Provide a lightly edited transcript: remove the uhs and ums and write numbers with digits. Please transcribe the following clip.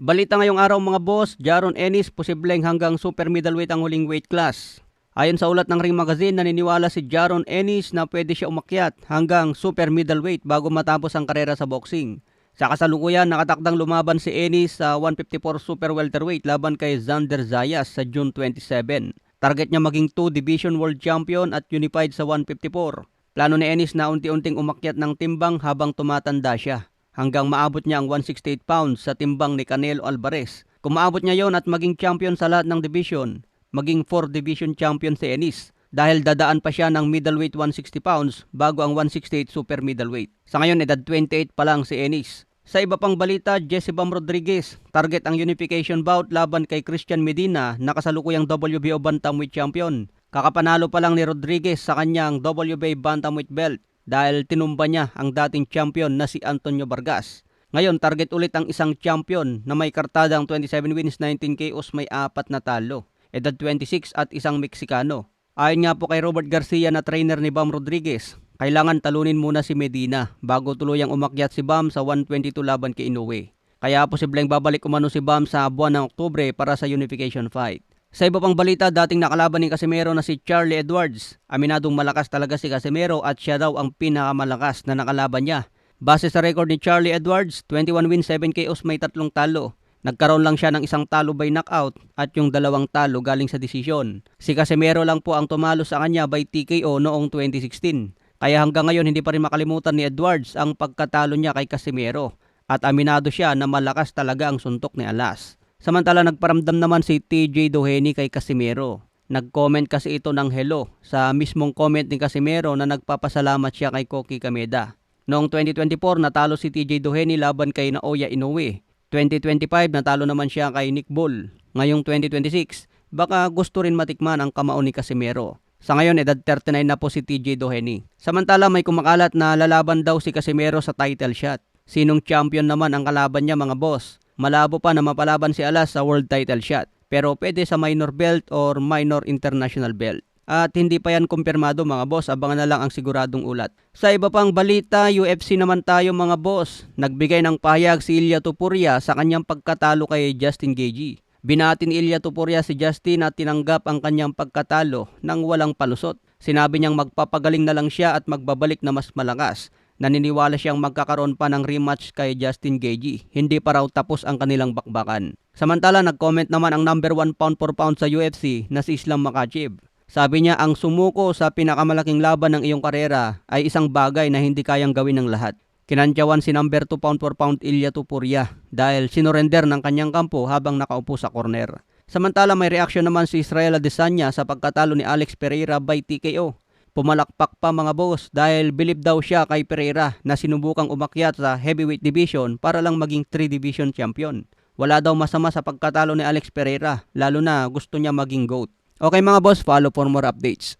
Balita ngayong araw mga boss, Jaron Ennis posibleng hanggang super middleweight ang huling weight class. Ayon sa ulat ng Ring Magazine, naniniwala si Jaron Ennis na pwede siya umakyat hanggang super middleweight bago matapos ang karera sa boxing. Sa kasalukuyan, nakatakdang lumaban si Ennis sa 154 super welterweight laban kay Xander Zayas sa June 27. Target niya maging 2 division world champion at unified sa 154. Plano ni Ennis na unti-unting umakyat ng timbang habang tumatanda siya, hanggang maabot niya ang 168 pounds sa timbang ni Canelo Alvarez. Kung maabot niya yon at maging champion sa lahat ng division, maging 4 division champion si Ennis dahil dadaan pa siya ng middleweight 160 pounds bago ang 168 super middleweight. Sa ngayon, edad 28 pa lang si Ennis. Sa iba pang balita, Jesse Bam Rodriguez target ang unification bout laban kay Christian Medina na kasalukuyang WBO bantamweight champion. Kakapanalo pa lang ni Rodriguez sa kanyang WBA bantamweight belt dahil tinumba niya ang dating champion na si Antonio Vargas. Ngayon, target ulit ang isang champion na may kartadang 27 wins, 19 KOs, may 4 na talo. Edad 26 at isang Meksikano. Ayon nga po kay Robert Garcia na trainer ni Bam Rodriguez, kailangan talunin muna si Medina bago tuluyang umakyat si Bam sa 122 laban kay Inoue. Kaya posibleng babalik umano si Bam sa buwan ng Oktubre para sa unification fight. Sa iba pang balita, dating nakalaban ni Casimero na si Charlie Edwards. Aminadong malakas talaga si Casimero at siya daw ang pinakamalakas na nakalaban niya. Base sa record ni Charlie Edwards, 21 wins, 7 KOs, may 3 talo. Nagkaroon lang siya ng isang talo by knockout at yung 2 talo galing sa desisyon. Si Casimero lang po ang tumalo sa kanya by TKO noong 2016. Kaya hanggang ngayon hindi pa rin makalimutan ni Edwards ang pagkatalo niya kay Casimero. At aminado siya na malakas talaga ang suntok ni Alas. Samantala, nagparamdam naman si TJ Doheny kay Casimero. Nag-comment kasi ito ng hello sa mismong comment ni Casimero na nagpapasalamat siya kay Koki Kameda. Noong 2024, natalo si TJ Doheny laban kay Naoya Inoue. 2025, natalo naman siya kay Nick Bull. Ngayong 2026, baka gusto rin matikman ang kamao ni Casimero. Sa ngayon, edad 39 na po si TJ Doheny. Samantala, may kumakalat na lalaban daw si Casimero sa title shot. Sinong champion naman ang kalaban niya mga boss? Malabo pa na mapalaban si Alas sa world title shot, pero pwede sa minor belt or minor international belt. At hindi pa yan kumpirmado mga boss, abangan na lang ang siguradong ulat. Sa iba pang balita, UFC naman tayo mga boss. Nagbigay ng pahayag si Ilia Topuria sa kanyang pagkatalo kay Justin Gaethje. Binati ni Ilia Topuria si Justin at tinanggap ang kanyang pagkatalo nang walang palusot. Sinabi niyang magpapagaling na lang siya at magbabalik na mas malakas. Naniniwala siyang magkakaroon pa ng rematch kay Justin Gaethje. Hindi pa raw tapos ang kanilang bakbakan. Samantala, nag-comment naman ang number 1 pound for pound sa UFC na si Islam Makhachev. Sabi niya, ang sumuko sa pinakamalaking laban ng iyong karera ay isang bagay na hindi kayang gawin ng lahat. Kinantyawan si number 2 pound for pound Ilia Topuria dahil sinurrender ng kanyang kampo habang nakaupo sa corner. Samantala, may reaksyon naman si Israel Adesanya sa pagkatalo ni Alex Pereira by TKO. Pumalakpak pa mga boss dahil believe daw siya kay Pereira na sinubukang umakyat sa heavyweight division para lang maging 3 division champion. Wala daw masama sa pagkatalo ni Alex Pereira, lalo na gusto niya maging GOAT. Okay mga boss, follow for more updates.